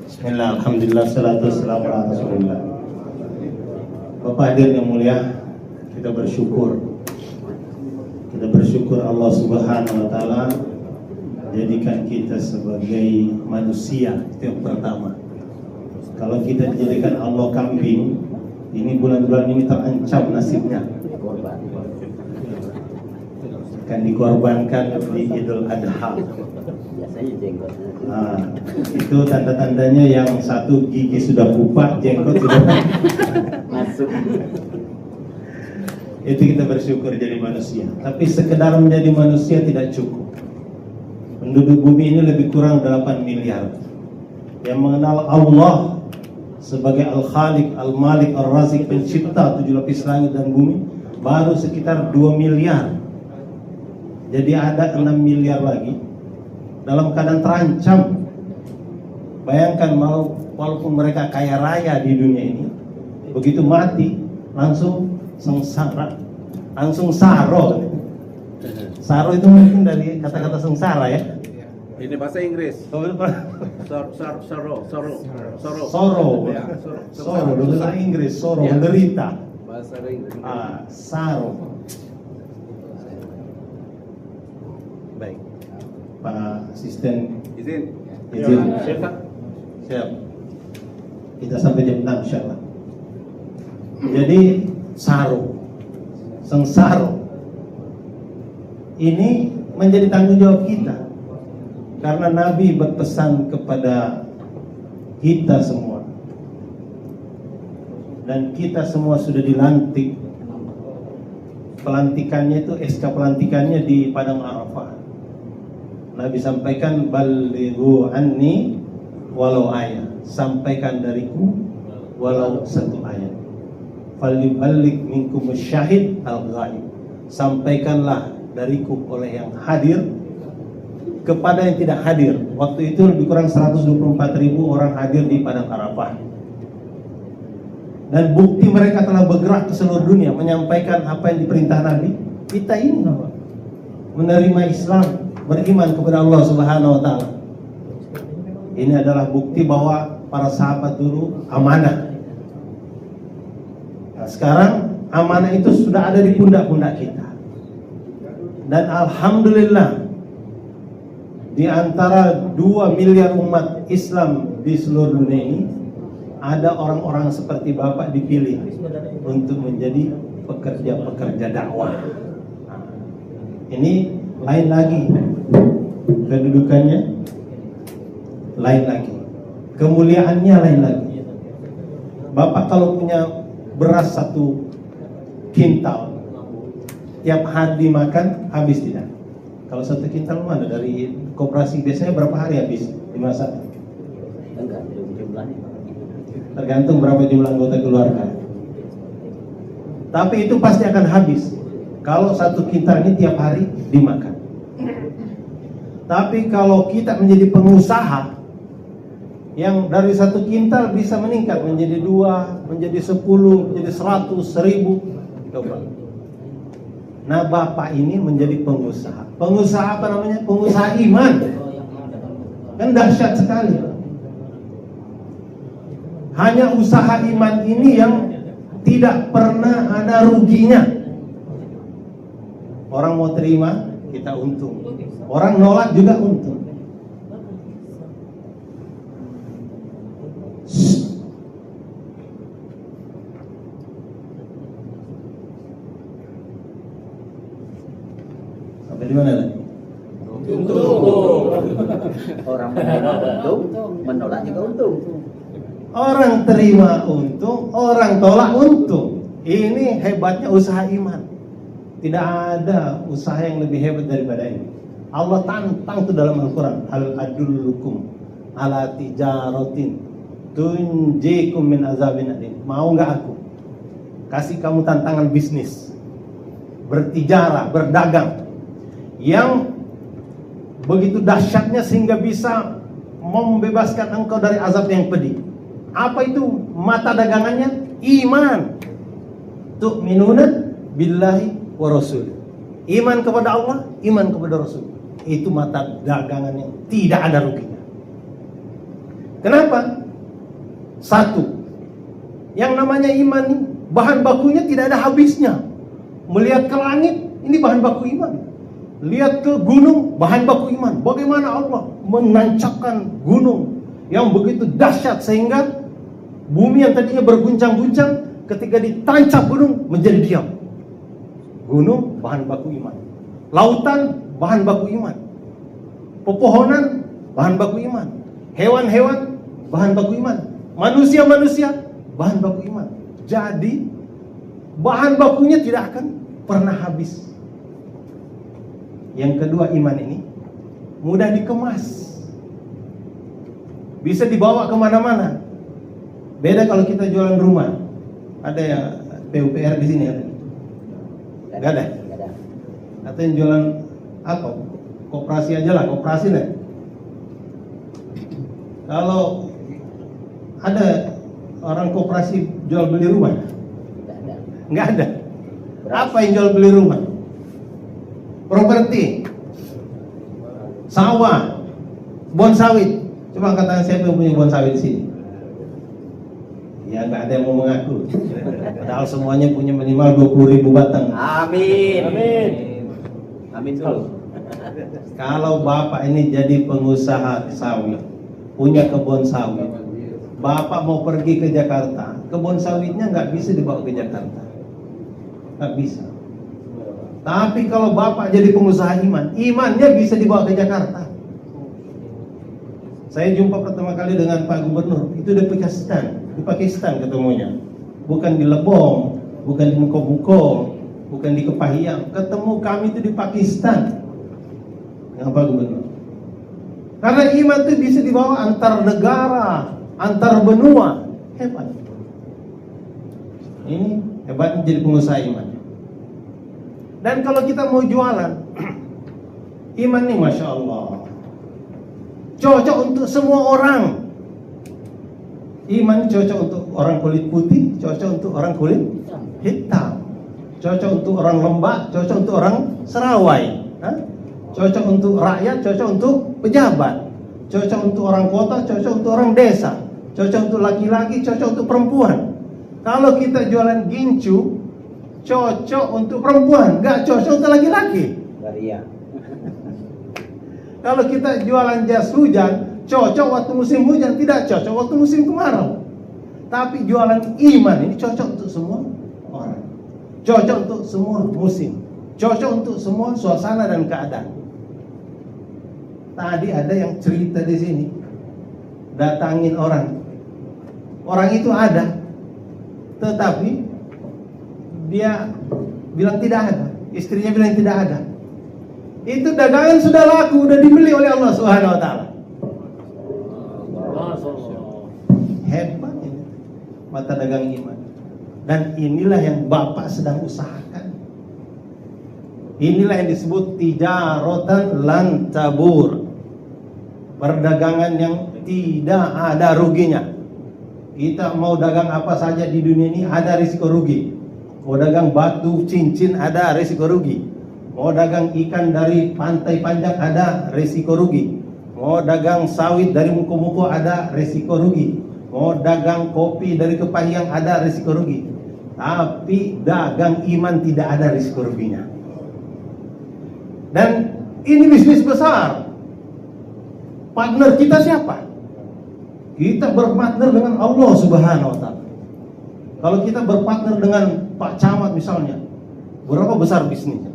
Bismillah, alhamdulillah, salatu wassalamu ala rasulillah. Bapak hadir yang mulia, kita bersyukur Allah subhanahu wa ta'ala jadikan kita sebagai manusia. Itu yang pertama. Kalau kita dijadikan Allah kambing, ini bulan-bulan ini terancam nasibnya, akan dikorbankan di Idul Adha. Nah, itu tanda-tandanya yang satu gigi sudah pupat, jenggot sudah masuk. Itu kita bersyukur jadi manusia. Tapi sekedar menjadi manusia tidak cukup. Penduduk bumi ini lebih kurang 8 miliar. Yang mengenal Allah sebagai Al-Khaliq, Al-Malik, Al-Razik, pencipta 7 lapis langit dan bumi baru sekitar 2 miliar. Jadi ada 6 miliar lagi dalam keadaan terancam. Bayangkan walaupun mereka kaya raya di dunia ini, begitu mati langsung sengsara, langsung saro. Saro itu mungkin dari kata-kata sengsara ya. Ini bahasa Inggris. Soro. Bahasa Inggris, soro, menderita. Bahasa Inggris. Saro. Baik. Pak Asisten Izin. Siap. Kita sampai jam 6 insyaallah. Jadi sengsaro ini menjadi tanggung jawab kita, karena Nabi berpesan kepada kita semua, dan kita semua sudah dilantik. Pelantikannya itu, SK pelantikannya di Padang Arafah. Nabi sampaikan, balighu anni walau ayat, sampaikan dariku walau satu ayat. Falyuballigh minkum syahid al-ghaib, sampaikanlah dariku oleh yang hadir kepada yang tidak hadir. Waktu itu lebih kurang 124.000 orang hadir di Padang Arafah. Dan bukti mereka telah bergerak ke seluruh dunia menyampaikan apa yang diperintah Nabi. Kita ini menerima Islam, beriman kepada Allah Subhanahu wa ta'ala. Ini adalah bukti bahwa para sahabat dulu amanah. Nah, sekarang amanah itu sudah ada di pundak-pundak kita. Dan alhamdulillah, di antara 2 miliar umat Islam di seluruh dunia ini, ada orang-orang seperti Bapak dipilih untuk menjadi pekerja-pekerja dakwah. Nah, ini lain lagi kedudukannya, lain lagi kemuliaannya, lain lagi. Bapak kalau punya beras 1 kintal, tiap hari dimakan, habis tidak? Kalau 1 kintal mana dari koperasi biasanya berapa hari habis dimasak? Tergantung berapa jumlah anggota keluarga. Tapi itu pasti akan habis kalau 1 kintal ini tiap hari dimakan. Tapi kalau kita menjadi pengusaha yang dari 1 kintal bisa meningkat menjadi 2, menjadi 10, menjadi 100, 1000. Coba. Nah, Bapak ini menjadi pengusaha. Pengusaha apa namanya? Pengusaha iman. Kan dahsyat sekali. Hanya usaha iman ini yang tidak pernah ada ruginya. Orang mau terima, kita untung. Orang nolak juga untung. Sampai di mana tadi? Untung. Orang menerima untung, menolak juga untung. Orang terima untung, orang tolak untung. Ini hebatnya usaha iman. Tidak ada usaha yang lebih hebat daripada ini. Allah tantang itu dalam Al-Quran. Hal adullukum ala tijaratin tunjikum min azabin alim. Mau nggak aku kasih kamu tantangan bisnis, bertijarah, berdagang, yang begitu dahsyatnya sehingga bisa membebaskan engkau dari azab yang pedih. Apa itu mata dagangannya? Iman. Tu'minuna billahi wa rasul. Iman kepada Allah, iman kepada Rasul. Itu mata dagangan yang tidak ada ruginya. Kenapa? Satu, yang namanya iman ini bahan bakunya tidak ada habisnya. Melihat ke langit, ini bahan baku iman. Lihat ke gunung, bahan baku iman. Bagaimana Allah menancapkan gunung yang begitu dahsyat sehingga bumi yang tadinya berguncang-guncang ketika ditancap gunung menjadi diam. Gunung bahan baku iman. Lautan bahan baku iman. Pepohonan bahan baku iman. Hewan-hewan bahan baku iman. Manusia-manusia bahan baku iman. Jadi bahan bakunya tidak akan pernah habis. Yang kedua, iman ini mudah dikemas, bisa dibawa kemana-mana. Beda kalau kita jualan rumah. Ada ya PUPR di sini ada? Gak ada. Atau yang jualan apa? Koperasi aja lah, koperasi lah. Kalau ada orang koperasi jual beli rumah? Nggak ada. Apa yang jual beli rumah? Properti, sawah, bon sawit. Coba katakan siapa yang punya bon sawit di sini? Ya nggak ada yang mau mengaku. Padahal semuanya punya minimal 20.000 batang. Amin. Amin. Amin dulu. Kalau bapak ini jadi pengusaha sawit, punya kebun sawit, bapak mau pergi ke Jakarta, kebun sawitnya nggak bisa dibawa ke Jakarta, nggak bisa. Tapi kalau bapak jadi pengusaha iman, imannya bisa dibawa ke Jakarta. Saya jumpa pertama kali dengan Pak Gubernur, itu di Pakistan ketemunya. Bukan di Lebong, bukan di Muko-Muko, bukan di Kepahiang. Ketemu kami itu di Pakistan dengan Pak Gubernur. Karena iman itu bisa dibawa antar negara, antar benua. Hebat. Ini hebat menjadi pengusaha iman. Dan kalau kita mau jualan, iman nih Masya Allah, cocok untuk semua orang. Iman cocok untuk orang kulit putih, cocok untuk orang kulit hitam, cocok untuk orang lembah, cocok untuk orang Serawai, cocok untuk rakyat, cocok untuk pejabat, cocok untuk orang kota, cocok untuk orang desa, cocok untuk laki-laki, cocok untuk perempuan. Kalau kita jualan gincu, cocok untuk perempuan, nggak cocok untuk laki-laki. Kalau kita jualan jas hujan, cocok waktu musim hujan, tidak cocok waktu musim kemarau. Tapi jualan iman ini cocok untuk semua orang, cocok untuk semua musim, cocok untuk semua suasana dan keadaan. Tadi ada yang cerita di sini, datangin orang itu ada, tetapi dia bilang tidak ada, istrinya bilang tidak ada. Itu dagangan sudah laku, sudah dibeli oleh Allah Subhanahu wa taala. Hebat ini mata dagang iman. Dan inilah yang Bapak sedang usahakan. Inilah yang disebut tijaratan lan tabur. Perdagangan yang tidak ada ruginya. Kita mau dagang apa saja di dunia ini ada risiko rugi. Mau dagang batu, cincin ada risiko rugi. Mau dagang ikan dari pantai panjang ada risiko rugi. Mau dagang sawit dari Muko-Muko ada risiko rugi. Mau dagang kopi dari Kepahiang ada risiko rugi. Tapi dagang iman tidak ada risiko ruginya. Dan ini bisnis besar. Partner kita siapa? Kita berpartner dengan Allah Subhanahu wa taala. Kalau kita berpartner dengan Pak Camat misalnya, berapa besar bisnisnya?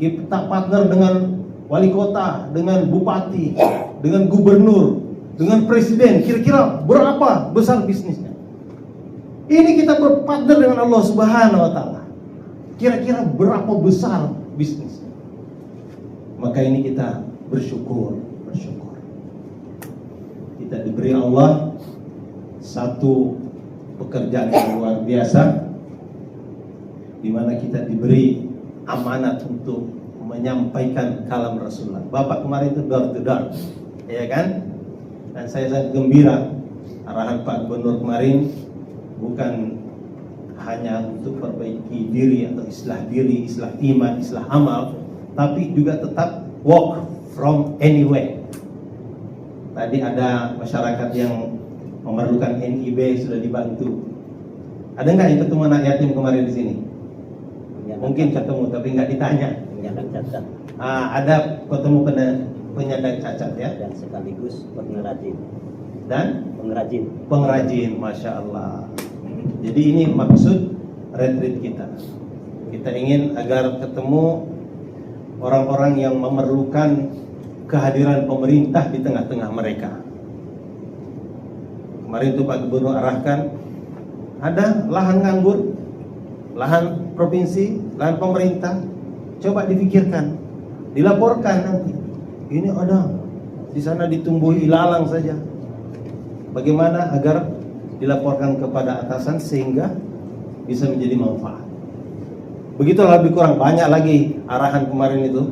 Kita partner dengan wali kota, dengan bupati, dengan gubernur, dengan presiden, kira-kira berapa besar bisnisnya? Ini kita berpartner dengan Allah Subhanahu wa taala. Kira-kira berapa besar bisnisnya? Maka ini kita bersyukur. Kita diberi Allah satu pekerjaan yang luar biasa, di mana kita diberi amanat untuk menyampaikan kalam Rasulullah. Bapak kemarin itu door to door, ya kan? Dan saya sangat gembira arahan Pak Gubernur kemarin bukan hanya untuk perbaiki diri atau islah diri, islah iman, islah amal, tapi juga tetap walk from anywhere. Tadi ada masyarakat yang memerlukan NIB sudah dibantu. Ada nggak yang ketemu anak yatim kemarin di sini? Mungkin ketemu tapi nggak ditanya. Penyandang cacat Ada ketemu penyandang cacat ya, dan sekaligus pengrajin. dan Pengrajin. pengrajin, masya Allah. Jadi ini maksud retreat kita. Kita ingin agar ketemu orang-orang yang memerlukan kehadiran pemerintah di tengah-tengah mereka. Kemarin itu Pak Gubernur arahkan, ada lahan nganggur, lahan provinsi, lahan pemerintah. Coba dipikirkan, dilaporkan nanti. Ini ada di sana ditumbuhi ilalang saja. Bagaimana agar dilaporkan kepada atasan sehingga bisa menjadi manfaat. Begitulah lebih kurang, banyak lagi arahan kemarin itu.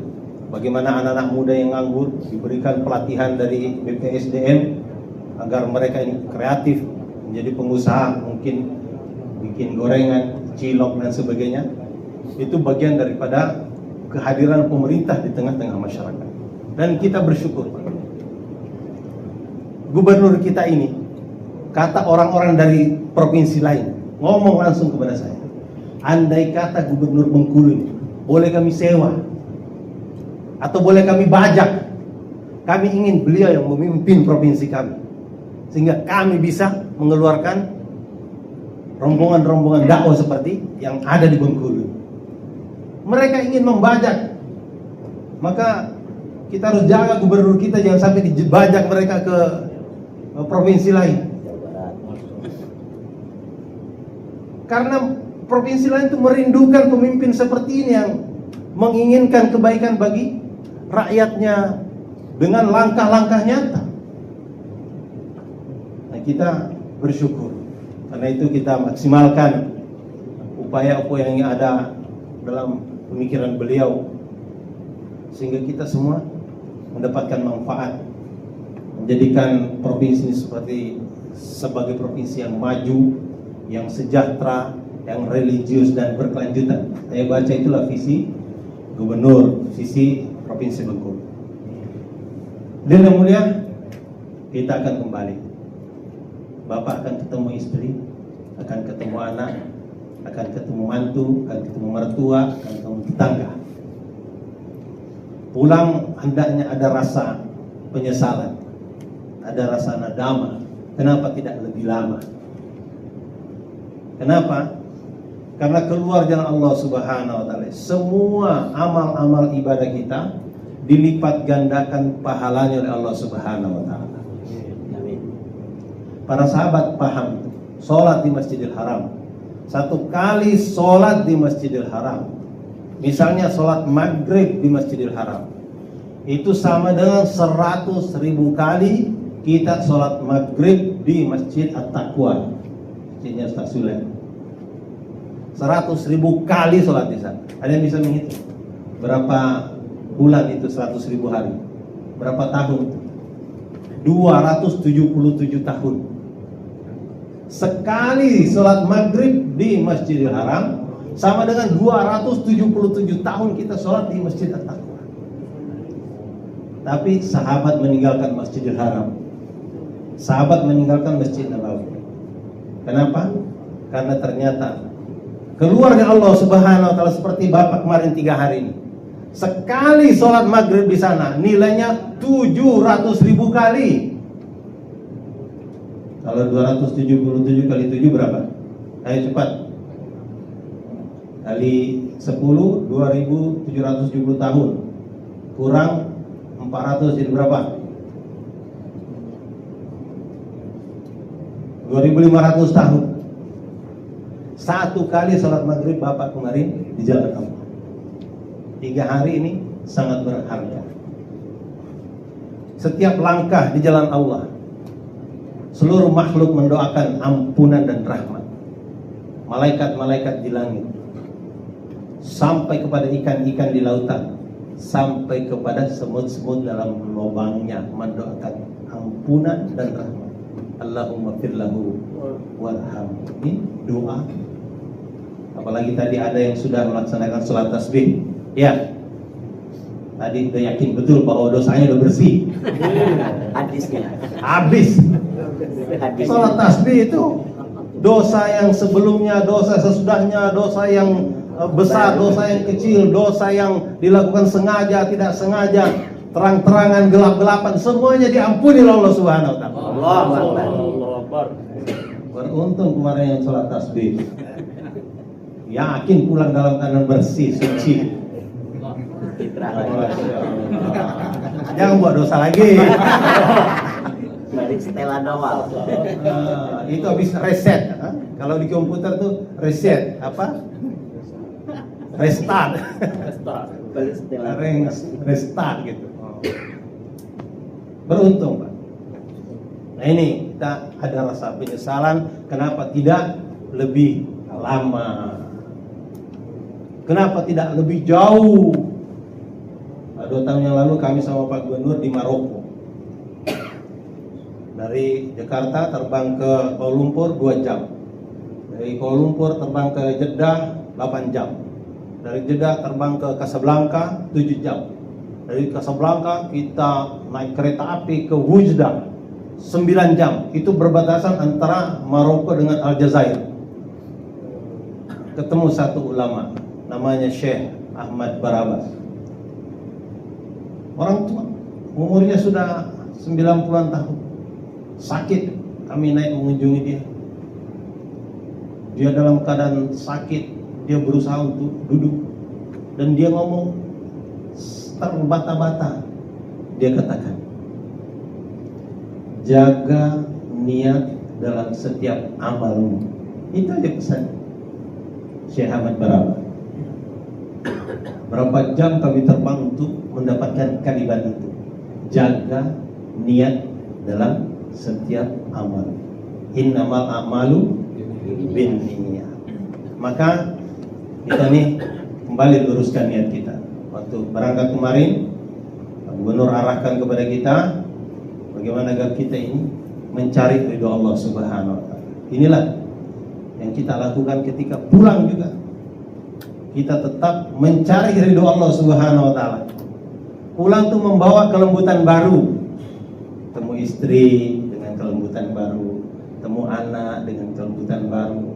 Bagaimana anak-anak muda yang nganggur diberikan pelatihan dari BPSDM agar mereka ini kreatif menjadi pengusaha, mungkin bikin gorengan, cilok dan sebagainya. Itu bagian daripada kehadiran pemerintah di tengah-tengah masyarakat. Dan kita bersyukur, gubernur kita ini, kata orang-orang dari provinsi lain, ngomong langsung kepada saya, andai kata gubernur Bengkulu ini boleh kami sewa atau boleh kami bajak, kami ingin beliau yang memimpin provinsi kami, sehingga kami bisa mengeluarkan rombongan-rombongan dakwah seperti yang ada di Bengkulu. Mereka ingin membajak, maka kita harus jaga gubernur kita jangan sampai dibajak mereka ke provinsi lain. Karena provinsi lain itu merindukan pemimpin seperti ini yang menginginkan kebaikan bagi rakyatnya dengan langkah-langkah nyata. Nah, kita bersyukur. Karena itu kita maksimalkan upaya-upaya yang ada dalam pemikiran beliau, sehingga kita semua mendapatkan manfaat, menjadikan provinsi ini sebagai provinsi yang maju, yang sejahtera, yang religius dan berkelanjutan. Saya baca itulah visi gubernur, visi provinsi Bengkulu. Dan yang mulia, kita akan kembali. Bapak akan ketemu istri, akan ketemu anak, akan ketemu mantu, akan ketemu mertua, akan ketemu tetangga. Pulang hendaknya ada rasa penyesalan, ada rasa nadama. Kenapa tidak lebih lama? Kenapa? Karena keluar jalan Allah Subhanahu wa taala, semua amal-amal ibadah kita dilipat gandakan pahalanya oleh Allah Subhanahu wa taala. Para sahabat paham itu. Salat di Masjidil Haram, satu kali salat di Masjidil Haram, misalnya salat maghrib di Masjidil Haram, itu sama dengan 100.000 kali kita salat maghrib di Masjid At-Taqwa, Masjidnya Ustaz Sulaim. 100.000 kali salat di sana. Ada yang bisa menghitung berapa bulan itu? 100.000 hari, berapa tahun? 277 tahun. Sekali sholat maghrib di Masjidil Haram sama dengan 277 tahun kita sholat di Masjid At-Taqwa. Tapi sahabat meninggalkan Masjidil Haram, sahabat meninggalkan Masjid Nabawi. Kenapa? Karena ternyata keluarnya Allah Subhanahu wa taala seperti Bapak kemarin 3 hari ini. Sekali sholat maghrib di sana nilainya 700.000 kali. Kalau 277 kali 7 berapa? Ayo cepat. Kali 10, 2770 tahun. Kurang 400 jadi berapa? 2500 tahun. Satu kali sholat maghrib Bapak kemarin di jalan Allah. 3 hari ini sangat berharga. Setiap langkah di jalan Allah, seluruh makhluk mendoakan ampunan dan rahmat. Malaikat-malaikat di langit, sampai kepada ikan-ikan di lautan, sampai kepada semut-semut dalam lubangnya mendoakan ampunan dan rahmat. Allahumma firlahu warhamhu. Ini doa. Apalagi tadi ada yang sudah melaksanakan sholat tasbih. Ya, tadi udah yakin betul bahwa dosanya udah bersih. Hadisnya. Habis. Sholat tasbih itu dosa yang sebelumnya, dosa sesudahnya, dosa yang besar, dosa yang kecil, dosa yang dilakukan sengaja, tidak sengaja, terang-terangan, gelap-gelapan, semuanya diampuni oleh Allah Subhanahu wa taala. Allah Akbar. Beruntung kemarin yang sholat tasbih. Yakin pulang dalam keadaan bersih, suci. Jangan buat dosa lagi. Dari setelan awal. Itu habis reset. Kalau di komputer tuh reset apa? Restart. Balik setelan. Restart gitu. Beruntung, Pak. Nah ini kita ada rasa penyesalan. Kenapa tidak lebih lama? Kenapa tidak lebih jauh? 2 tahun yang lalu kami sama Pak Gubernur di Maroko. Dari Jakarta terbang ke Kuala Lumpur 2 jam. Dari Kuala Lumpur terbang ke Jeddah 8 jam. Dari Jeddah terbang ke Casablanca 7 jam. Dari Casablanca kita naik kereta api ke Wujda 9 jam. Itu berbatasan antara Maroko dengan Aljazair. Ketemu satu ulama namanya Syekh Ahmad Barabas. Orang tua, umurnya sudah 90-an tahun. Sakit, kami naik mengunjungi dia. Dia dalam keadaan sakit, dia berusaha untuk duduk. Dan dia ngomong terbata-bata. Dia katakan, jaga niat dalam setiap amalmu. Itu aja pesan Syekh Ahmad Barabas. Berapa jam kami terbang untuk mendapatkan kalimat itu. Jaga niat dalam setiap amal. Innamal a'malu binniyat. Maka kita nih kembali luruskan niat kita. Waktu berangkat kemarin, Pak Gubernur arahkan kepada kita bagaimana agar kita ini mencari ridho Allah Subhanahu wa taala. Inilah yang kita lakukan ketika pulang juga. Kita tetap mencari ridho Allah Subhanahu wa taala. Pulang tuh membawa kelembutan baru. Temu istri dengan kelembutan baru, temu anak dengan kelembutan baru.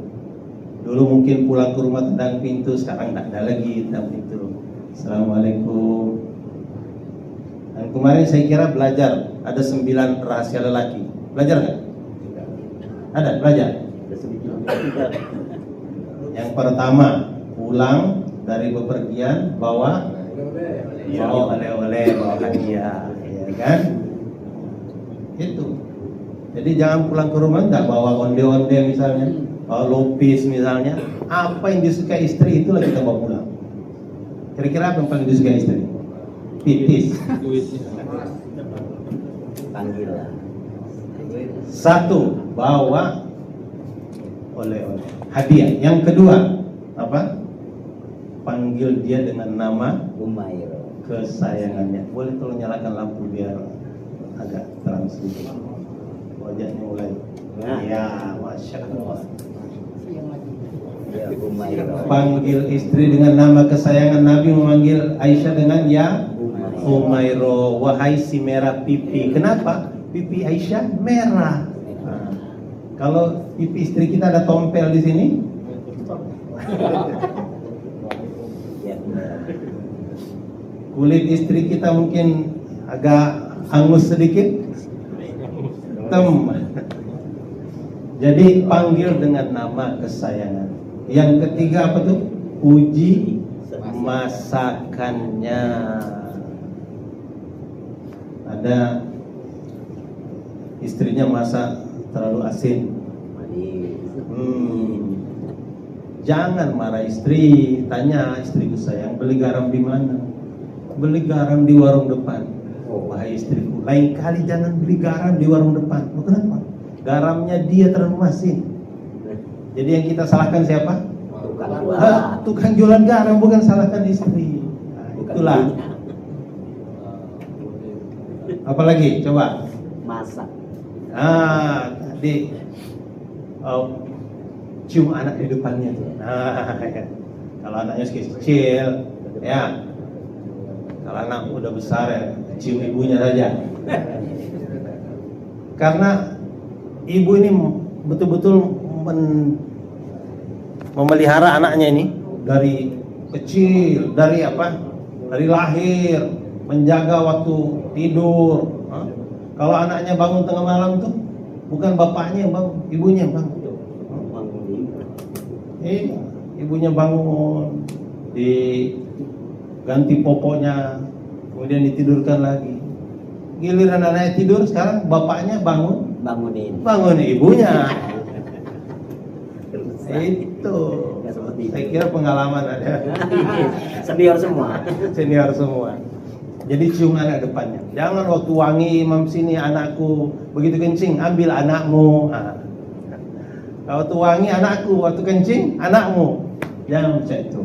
Dulu mungkin pulang ke rumah tendang pintu, sekarang tidak ada lagi tendang pintu. Assalamualaikum. Dan kemarin saya kira belajar ada 9 rahasia lelaki. Belajar nggak? Ada belajar. Yang pertama, pulang dari bepergian bawa oleh-oleh, bawa hadiah, ya kan? Itu. Jadi jangan pulang ke rumah nggak bawa onde-onde misalnya, bawa lopis misalnya. Apa yang disukai istri itulah kita bawa pulang. Kira-kira apa yang paling disukai istri? Pitis. Panggilan. 1, bawa oleh-oleh, hadiah. Yang kedua, apa? Panggil dia dengan nama Umairo. kesayangannya. Boleh tolong nyalakan lampu biar agak terang sedikit. Wajahnya mulai. Ya, masya Allah. Ya Umairo. Panggil istri dengan nama kesayangan. Nabi memanggil Aisyah dengan ya Umairo. Wahai si merah pipi. Kenapa? Pipi Aisyah merah. Nah, kalau pipi istri kita ada tompel di sini, Ya kulit istri kita mungkin agak hangus sedikit, hitam. Jadi panggil dengan nama kesayangan. Yang ketiga apa tuh? Puji masakannya. Ada istrinya masak terlalu asin. Jangan marah istri, tanya istriku sayang, beli garam di mana? Beli garam di warung depan. Oh, wahai istriku, lain kali jangan beli garam di warung depan. Oh, kenapa? Garamnya dia terlalu asin. Jadi yang kita salahkan siapa? Tukang jualan garam, bukan salahkan istri. Nah, itulah. Apalagi? Coba. Masak. Tadi cium anak di depannya tuh. Ya. Kalau anaknya kecil, ya. Kalau anak udah besar ya, cium ibunya saja. Karena ibu ini betul-betul memelihara anaknya ini dari kecil, dari apa? Dari lahir, menjaga waktu tidur. Kalau anaknya bangun tengah malam tuh bukan bapaknya yang bangun, ibunya yang bangun. Ibunya bangun, diganti popoknya, kemudian ditidurkan lagi. Giliran anaknya tidur, sekarang bapaknya bangunin ibunya. Itu saya kira pengalaman ada. Senior semua. Senior semua. Jadi cium anak depannya. Jangan waktu wangi imam sini anakku, begitu kencing ambil anakmu. Waktu wangi anakku, waktu kencing anakmu. Jangan macam itu.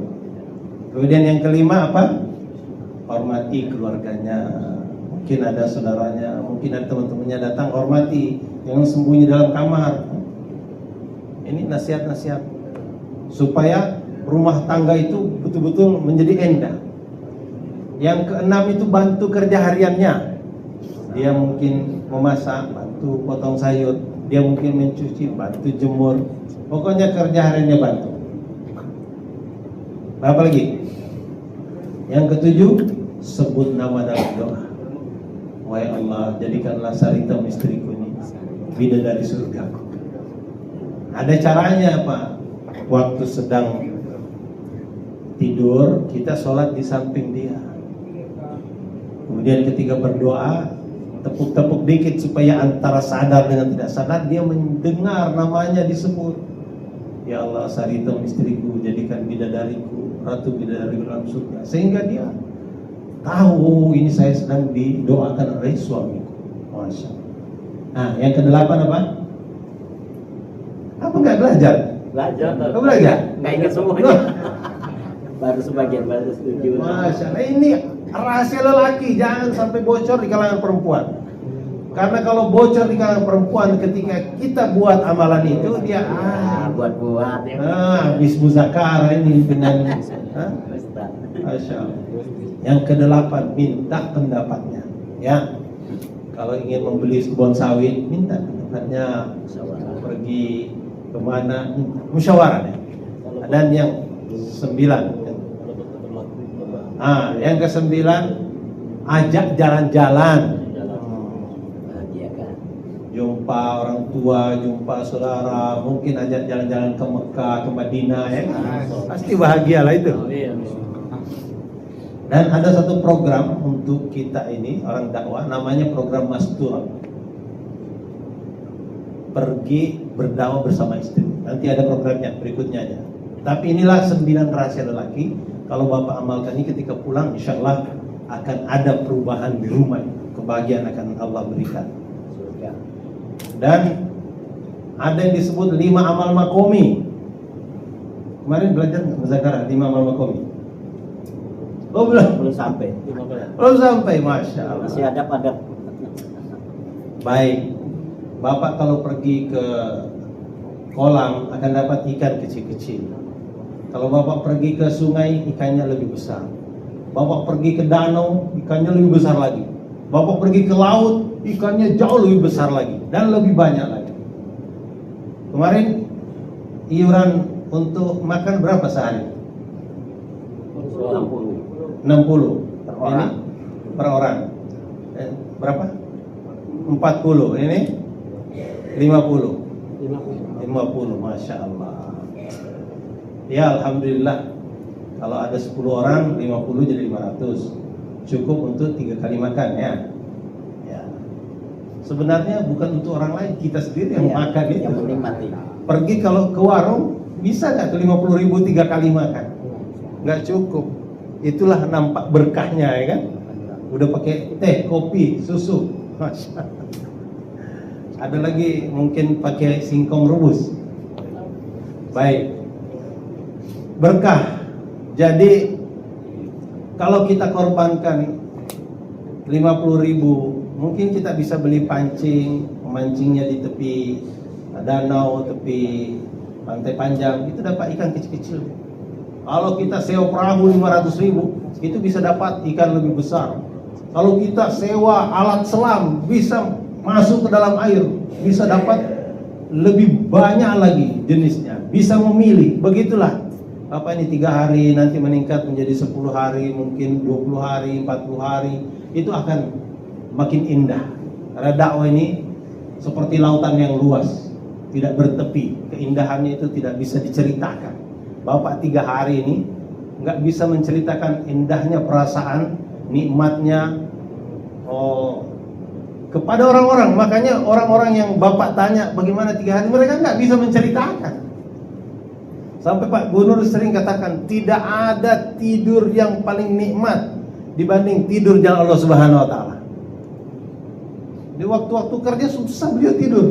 Kemudian yang kelima apa? Hormati keluarganya. Mungkin ada saudaranya, mungkin ada teman-temannya datang, hormati. Jangan sembunyi dalam kamar. Ini nasihat-nasihat supaya rumah tangga itu betul-betul menjadi indah. Yang keenam itu bantu kerja hariannya. Dia mungkin memasak, bantu potong sayur. Dia mungkin mencuci, bantu jemur. Pokoknya kerja hariannya bantu. Apa lagi? Yang ketujuh, sebut nama dalam doa. Wahai Allah, jadikanlah Sarita istriku ini bidadari surgaku. Ada caranya apa? Waktu sedang tidur, kita sholat di samping dia. Kemudian ketika berdoa, tepuk-tepuk dikit supaya antara sadar dengan tidak sadar dia mendengar namanya disebut. Ya Allah, Sarita istriku, jadikan bidadariku, ratu bidadari dalam surga. Sehingga dia tahu ini saya sedang didoakan oleh suamiku. Masya Allah. Nah, yang kedelapan apa? Apa nggak belajar? Belajar. Kau belajar? Nggak ingat semuanya. Baru sebagian, baru setuju. Masya Allah, ini rahasia lelaki, jangan sampai bocor di kalangan perempuan. Karena kalau bocor di kalangan perempuan ketika kita buat amalan itu, dia buat-buat ya. habis muzakara ini dengan Masya Allah. Yang kedelapan, minta pendapatnya. Ya, kalau ingin membeli kebun sawit, minta pendapatnya. Pergi kemana, musyawarah ya. Dan yang sembilan, yang kesembilan, ajak jalan-jalan. Jumpa orang tua, jumpa saudara, mungkin ajak jalan-jalan ke Mekah, ke Madinah ya. Pasti bahagialah itu. Dan ada satu program untuk kita ini orang dakwah, namanya program Mastur. Pergi berdakwah bersama istri. Nanti ada programnya berikutnya aja. Tapi inilah 9 rahasia lelaki. Kalau Bapak amalkan ini ketika pulang, insya Allah akan ada perubahan di rumah. Kebahagiaan akan Allah berikan. Dan ada yang disebut 5 amal makomi. Kemarin belajar muzakara 5 amal makomi. Oh belum sampai. Belum sampai, Masya Allah. Masih adab-adab. Baik, Bapak kalau pergi ke kolam akan dapat ikan kecil-kecil. Kalau Bapak pergi ke sungai, ikannya lebih besar. Bapak pergi ke danau, ikannya lebih besar lagi. Bapak pergi ke laut, ikannya jauh lebih besar lagi dan lebih banyak lagi. Kemarin iuran untuk makan berapa sehari? 60 ini per orang. Berapa? 40. Ini 50. 50, Masya Allah. Ya Alhamdulillah. Kalau ada 10 orang, 50 jadi 500. Cukup untuk 3 kali makan ya. Sebenarnya bukan untuk orang lain, kita sendiri yang makan itu. Yang menikmati. Pergi kalau ke warung, bisa nggak tuh 50.000 3 kali makan? Nggak cukup. Itulah nampak berkahnya ya kan. Udah pakai teh, kopi, susu. Masya Allah. Ada lagi mungkin pakai singkong rebus. Baik. Berkah. Jadi kalau kita korbankan 50.000, mungkin kita bisa beli pancing, memancingnya di tepi danau, tepi pantai panjang, itu dapat ikan kecil-kecil. Kalau kita sewa perahu 500.000, itu bisa dapat ikan lebih besar. Kalau kita sewa alat selam, bisa masuk ke dalam air, bisa dapat lebih banyak lagi jenisnya, bisa memilih. Begitulah apa ini 3 hari nanti meningkat menjadi 10 hari, mungkin 20 hari, 40 hari, itu akan makin indah. Karena dakwah ini seperti lautan yang luas, tidak bertepi. Keindahannya itu tidak bisa diceritakan. Bapak 3 hari ini nggak bisa menceritakan indahnya perasaan, nikmatnya kepada orang-orang. Makanya orang-orang yang Bapak tanya bagaimana 3 hari, mereka nggak bisa menceritakan. Sampai Pak Gubernur sering katakan tidak ada tidur yang paling nikmat dibanding tidur jalan Allah Subhanahu wa taala. Di waktu-waktu kerja susah beliau tidur.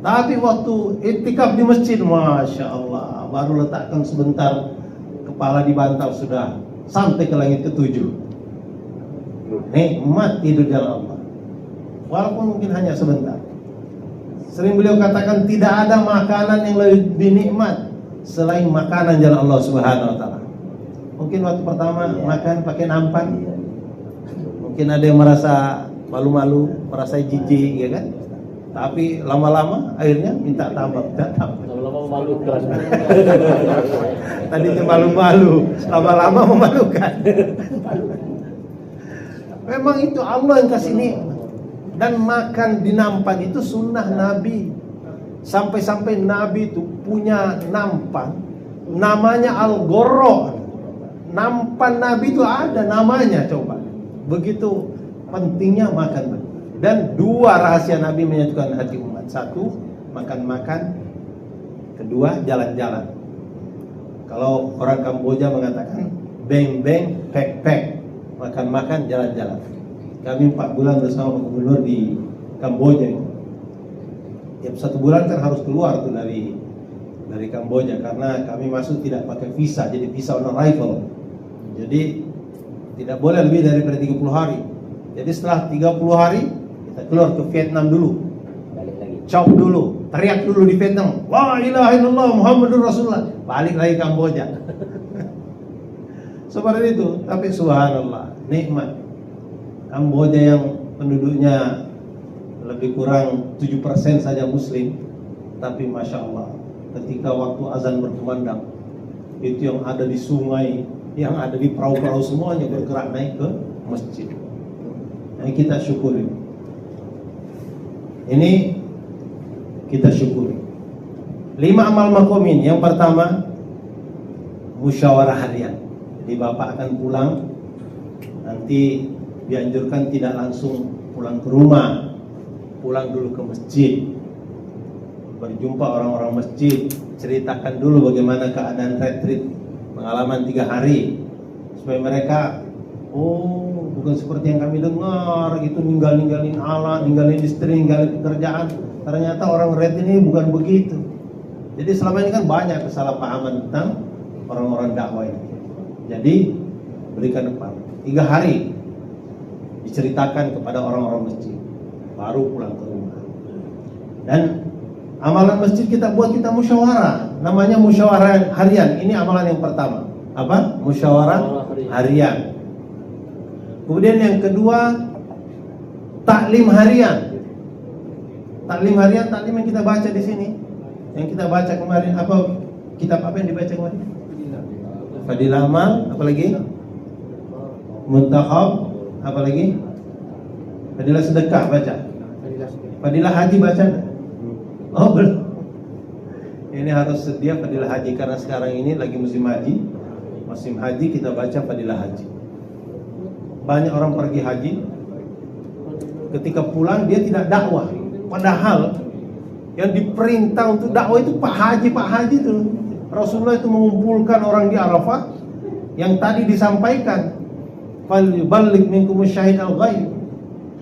Tapi waktu iktikaf di masjid, Masya Allah, baru letakkan sebentar kepala di bantal sudah sampai ke langit ke-7. Nikmat tidur jalan Allah. Walaupun mungkin hanya sebentar. Sering beliau katakan tidak ada makanan yang lebih nikmat selain makanan jalan Allah Subhanahu wa taala. Mungkin waktu pertama makan pakai nampan. Mungkin ada yang merasa malu-malu, merasa jijik, ya kan? Tapi lama-lama akhirnya minta tambah. Lama-lama memalukan. Tadinya malu-malu, lama-lama memalukan. Memang itu Allah yang kasih nikmat. Dan makan di nampan itu sunnah Nabi. Sampai-sampai Nabi itu punya nampan, namanya Al-Ghorra. Nampan Nabi itu ada namanya, coba. Begitu pentingnya makan. Dan 2 rahasia Nabi menyatukan hati umat. 1, makan-makan. 2, jalan-jalan. Kalau orang Kamboja mengatakan beng-beng, pek-pek. Makan-makan, jalan-jalan. Kami 4 bulan bersama Pak Gubernur di Kamboja. Tiap 1 bulan kan harus keluar tuh dari Kamboja, karena kami masuk tidak pakai visa, jadi visa on arrival. Jadi tidak boleh lebih daripada 30 hari. Jadi setelah 30 hari kita keluar ke Vietnam dulu. Balik lagi. Chop dulu, teriak dulu di Vietnam, la ilaha illallah Muhammadur Rasulullah. Balik lagi Kamboja. Seperti itu. Tapi subhanallah, nikmat. Kamboja yang penduduknya lebih kurang 7% saja muslim, tapi Masya Allah, ketika waktu azan berkumandang, itu yang ada di sungai, yang ada di perahu-perahu semuanya bergerak naik ke masjid. Nah, kita syukuri. Ini kita syukuri. 5 amal makomin. Yang pertama, musyawarah harian. Jadi Bapak akan pulang, nanti dianjurkan tidak langsung pulang ke rumah, pulang dulu ke masjid, berjumpa orang-orang masjid, ceritakan dulu bagaimana keadaan retreat pengalaman 3 hari, supaya mereka, oh bukan seperti yang kami dengar, gitu ninggalin alat, ninggalin istri, ninggalin pekerjaan. Ternyata orang retreat ini bukan begitu. Jadi selama ini kan banyak kesalahpahaman tentang orang-orang dakwah ini. Jadi berikan depan 3 hari diceritakan kepada orang-orang masjid, baru pulang ke rumah. Dan amalan masjid kita buat, kita musyawarah, namanya musyawarah harian. Ini amalan yang pertama. Apa? Musyawarah harian. Kemudian yang kedua, taklim harian. Taklim harian, taklim yang kita baca di sini, yang kita baca kemarin, apa kitab apa yang dibaca kemarin? Fadilah Amal, apa lagi? Muntakhab, apa lagi? Fadilah Sedekah baca. Fadilah Haji baca. Oh belum. Ini harus sedia Fadilah Haji, karena sekarang ini lagi musim haji. Musim haji kita baca Fadilah Haji. Banyak orang pergi haji, ketika pulang dia tidak dakwah. Padahal yang diperintah untuk dakwah itu Pak Haji itu. Rasulullah itu mengumpulkan orang di Arafah yang tadi disampaikan, falyuballigh minkum syahid al-ghaib.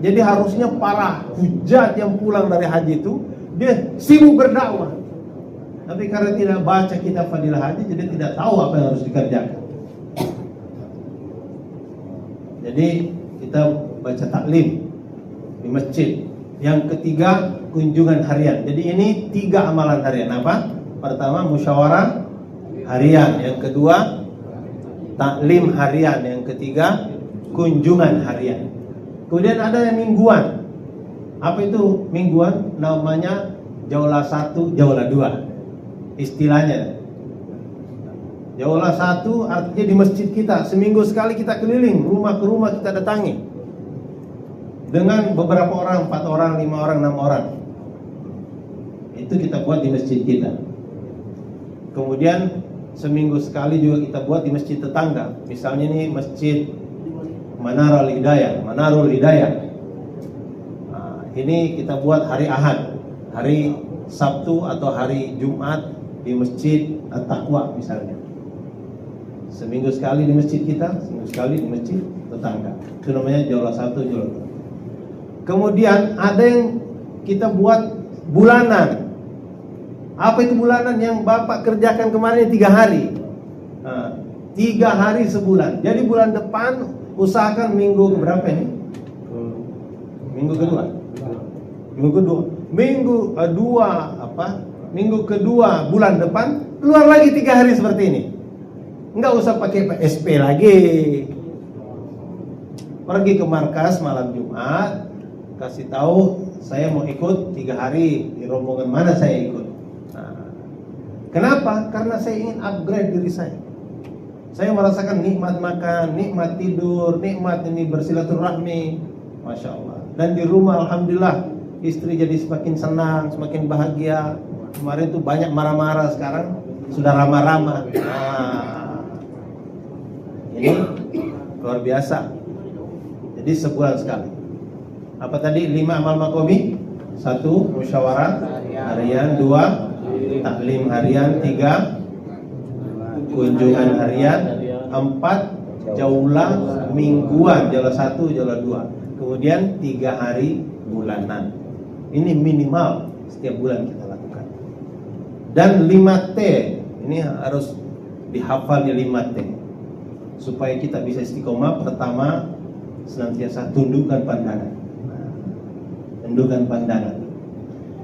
Jadi harusnya para hujjat yang pulang dari haji itu dia sibuk berdakwah. Tapi karena tidak baca kitab Fadilah Haji, jadi tidak tahu apa yang harus dikerjakan. Jadi kita baca taklim di masjid. Yang ketiga, kunjungan harian. Jadi ini 3 amalan harian. Apa? Pertama, musyawarah harian. Yang kedua, taklim harian. Yang ketiga, kunjungan harian. Kemudian ada yang mingguan. Apa itu mingguan? Namanya jaulah satu, jaulah dua. Istilahnya. Jaulah satu artinya di masjid kita, seminggu sekali kita keliling, rumah ke rumah kita datangi. Dengan beberapa orang, 4 orang, 5 orang, 6 orang. Itu kita buat di masjid kita. Kemudian seminggu sekali juga kita buat di masjid tetangga. Misalnya ini masjid Manarul Hidayah. Nah, ini kita buat hari Ahad, hari Sabtu atau hari Jumat di masjid At-Taqwa misalnya. Seminggu sekali di masjid kita, seminggu sekali di masjid tetangga. Itu namanya jaulah satu, jaulah dua. Kemudian ada yang kita buat bulanan. Apa itu bulanan yang Bapak kerjakan kemarin 3 hari? 3 hari sebulan. Jadi bulan depan usahakan minggu berapa ini? Minggu kedua. Minggu kedua bulan depan keluar lagi 3 hari seperti ini. Enggak usah pakai SP lagi. Pergi ke markas malam Jumat, kasih tahu saya mau ikut 3 hari di rombongan mana saya ikut. Nah, kenapa? Karena saya ingin upgrade diri saya. Saya merasakan nikmat makan, nikmat tidur, nikmat ini bersilaturahmi, masya Allah. Dan di rumah alhamdulillah istri jadi semakin senang, semakin bahagia. Kemarin tuh banyak marah-marah, sekarang sudah ramah-ramah. Nah, ini luar biasa. Jadi sebulan sekali. Apa tadi? 5 amal makomi. 1 musyawarah harian, 2 taklim harian, 3 kunjungan harian, 4 jaulah mingguan, jaulah 1, jaulah 2. Kemudian 3 hari bulanan. Ini minimal setiap bulan kita lakukan. Dan 5T, ini harus dihafal nih 5T supaya kita bisa istiqomah. Pertama, senantiasa tundukkan pandangan. Tundukkan pandangan.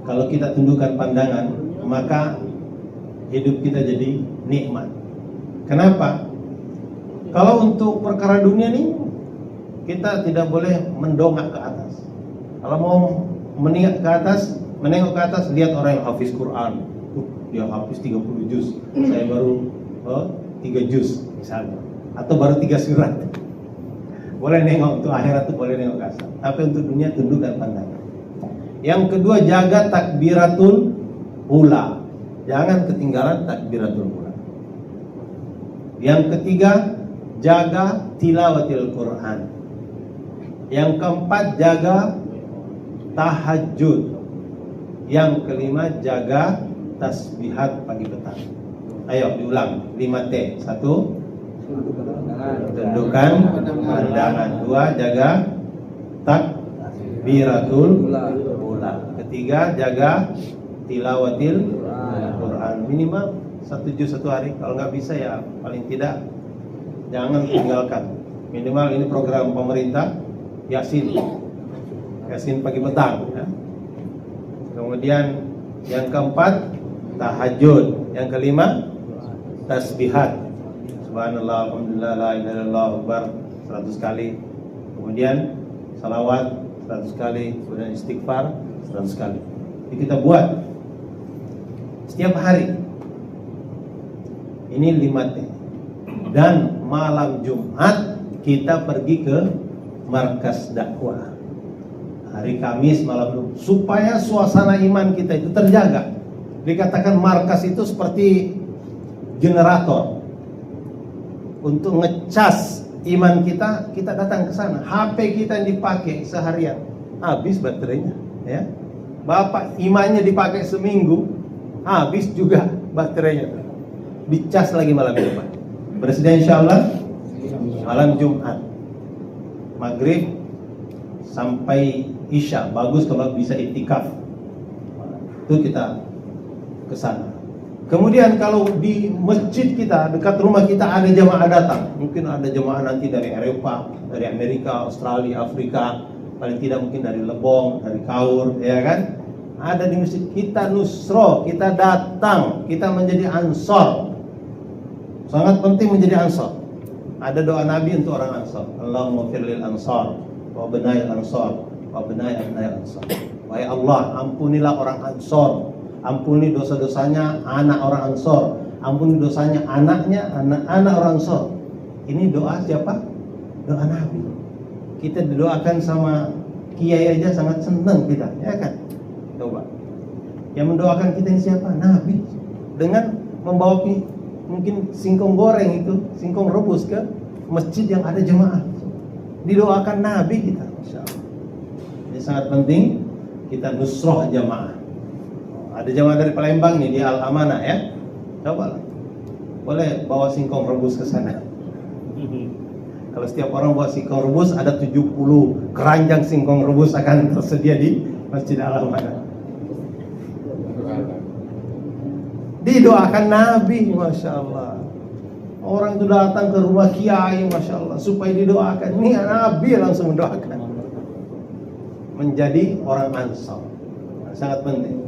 Kalau kita tundukkan pandangan, maka hidup kita jadi nikmat. Kenapa? Kalau untuk perkara dunia nih, kita tidak boleh mendongak ke atas. Kalau mau menengok ke atas, lihat orang yang hafiz Quran. Dia hafiz 30 juz, saya baru 3 juz misalnya, atau baru 3 surat. Boleh nengok untuk akhirat, tuh boleh nengok ke atas. Tapi untuk dunia tundukkan pandangan. Yang kedua, jaga takbiratul ula. Jangan ketinggalan takbiratul ula. Yang ketiga, jaga tilawatil Quran. Yang keempat, jaga tahajud. Yang kelima, jaga tasbihat pagi petang. Ayo diulang, 5T. 1, tundukkan pandangan. 2, jaga takbiratul ula. Ketiga, jaga tilawatil Quran. Minimal 1 juz 1 hari. Kalau nggak bisa ya paling tidak jangan tinggalkan. Minimal ini program pemerintah, Yasin pagi petang ya. Kemudian yang keempat, tahajud. Yang kelima, tasbihat. Subhanallah, alhamdulillah, la ilaha illallah, akbar 100 kali. Kemudian salawat 100 kali, kemudian istighfar 100 kali. Jadi kita buat setiap hari. Ini 5T. Dan malam Jumat kita pergi ke markas dakwah. Hari Kamis malam Jumat, supaya suasana iman kita itu terjaga. Dikatakan markas itu seperti generator. Untuk ngecas iman kita, kita datang ke sana. HP kita yang dipakai seharian habis baterainya, ya. Bapak imannya dipakai seminggu, habis juga baterainya. Dicas lagi malam Jumat. Presiden insyaallah malam Jumat, maghrib sampai isya. Bagus kalau bisa itikaf. Itu kita ke sana. Kemudian kalau di masjid kita, dekat rumah kita ada jamaah datang. Mungkin ada jamaah nanti dari Eropa, dari Amerika, Australia, Afrika, paling tidak mungkin dari Lebong, dari Kaur, ya kan? Ada di masjid kita, nusro, kita datang, kita menjadi ansor. Sangat penting menjadi ansor. Ada doa Nabi untuk orang ansor. Allahumma firlil ansor, wa benai ansor, wa benai ansor. Wahai Allah, ampunilah orang Ansor, ampuni dosa-dosanya anak orang Ansor, ampuni dosanya anaknya anak-anak orang Ansor. Ini doa siapa? Doa Nabi. Kita didoakan sama kiai aja sangat senang kita, ya kan? Coba. Yang mendoakan kita ini siapa? Nabi. Dengan membawa mungkin singkong goreng itu, singkong rebus ke masjid yang ada jemaah. Didoakan Nabi kita, Masya Allah. Ini sangat penting kita nusroh jamaah. Ada jamaah dari Palembang nih di Al Amanah ya. Coba lah. Boleh bawa singkong rebus ke sana. Kalau setiap orang bawa singkong rebus, ada 70 keranjang singkong rebus akan tersedia di Masjid Al Amanah. Didoakan Nabi, Masya Allah. Orang itu datang ke rumah kiai, Masya Allah, supaya didoakan. Ini Nabi langsung mendoakan. Menjadi orang Ansor, sangat penting.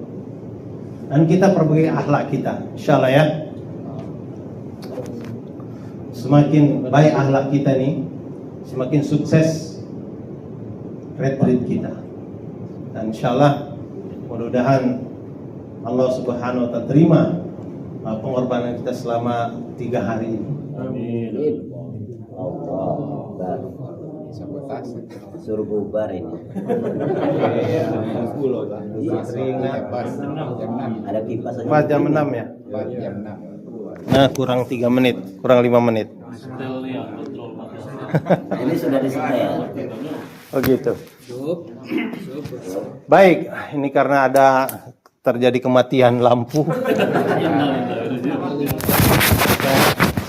Dan kita perbaiki akhlak kita, insyaallah ya. Semakin baik akhlak kita nih, semakin sukses retreat kita. Dan insyaallah mudah-mudahan Allah Subhanahu wa taala terima pengorbanan kita selama 3 hari ini. Amin. Allah. Suruh bubar ini. Ada kipas aja. Jam 6 ya? Nah, kurang 3 menit, kurang 5 menit. Ini sudah disetel. Oh gitu. Baik, ini karena ada terjadi kematian lampu.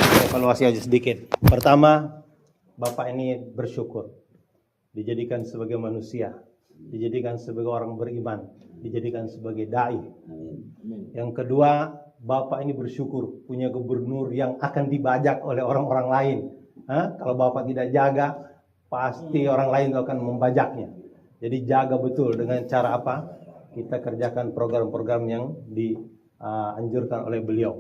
Saya evaluasi aja sedikit. Pertama, Bapak ini bersyukur dijadikan sebagai manusia, dijadikan sebagai orang beriman, dijadikan sebagai dai. Yang kedua, Bapak ini bersyukur punya gubernur yang akan dibajak oleh orang-orang lain. Kalau Bapak tidak jaga, pasti orang lain akan membajaknya. Jadi jaga betul dengan cara apa? Kita kerjakan program-program yang dianjurkan oleh beliau.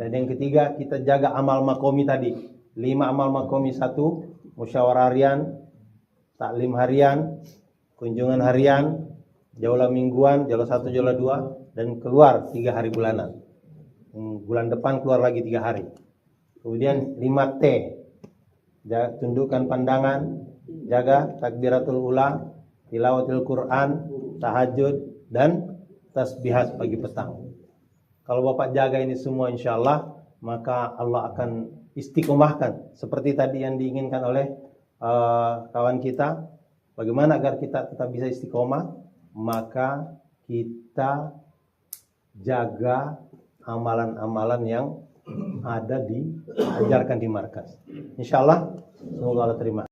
Dan yang ketiga, kita jaga amal makomi tadi. 5 amal makomi, 1 musyawarah harian, taklim harian, kunjungan harian, jaulah mingguan, jaulah 1, jaulah 2, dan keluar 3 hari bulanan. Bulan depan keluar lagi 3 hari. Kemudian 5 T, tundukkan pandangan, jaga takbiratul ula, tilawatul Quran, tahajud, dan tasbihat pagi petang. Kalau Bapak jaga ini semua, insya Allah, maka Allah akan istiqomahkan seperti tadi yang diinginkan oleh kawan kita. Bagaimana agar kita tetap bisa istiqomah? Maka kita jaga amalan-amalan yang ada diajarkan di markas. Insya Allah, semoga Allah terima.